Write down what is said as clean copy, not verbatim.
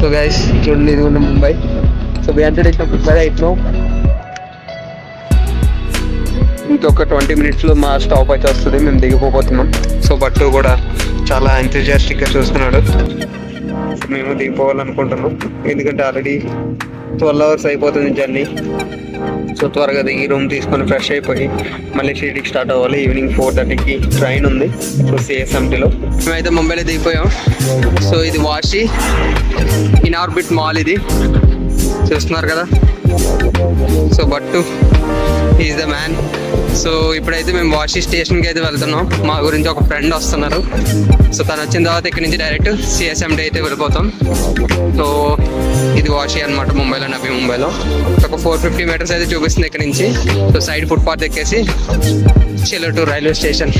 So guys చూడండి, ఇది ఉన్న Mumbai. So we entered in Mumbai right now. ఇంకొక 20 minutes లో మా స్టాప్ అయితే వస్తుంది, మేము దిగిపోతున్నాం. సో బట్టు కూడా చాలా ఎంతూజియాస్టిక్ గా చూస్తున్నాడు. మేము దిగిపోవాలనుకుంటున్నాం, ఎందుకంటే ఆల్రెడీ 12 hours అయిపోతుంది జర్నీ. సో త్వరగా దిగి రూమ్ తీసుకొని ఫ్రెష్ అయిపోయి మళ్ళీ షిరిడీకి స్టార్ట్ అవ్వాలి. ఈవినింగ్ 4:30కి ట్రైన్ ఉంది. సో CSMTలో మేమైతే ముంబైలో దిగిపోయాం. సో ఇది వాషి ఇన్ ఆర్బిట్ మాల్, ఇది చూస్తున్నారు కదా. సో బట్టు ఈజ్ ద మ్యాన్. సో ఇప్పుడైతే మేము వాషి స్టేషన్కి అయితే వెళ్తున్నాం. మా గురించి ఒక ఫ్రెండ్ వస్తున్నారు. సో తను వచ్చిన తర్వాత ఇక్కడ నుంచి డైరెక్ట్ CSMT అయితే వెళ్ళిపోతాం. సో ఇది వాషి అనమాట, ముంబైలో, నవీ ముంబైలో. ఒక 450 meters అయితే చూపిస్తుంది ఇక్కడ నుంచి. సో సైడ్ ఫుట్పాత్ ఎక్కేసి చెలో టు రైల్వే స్టేషన్.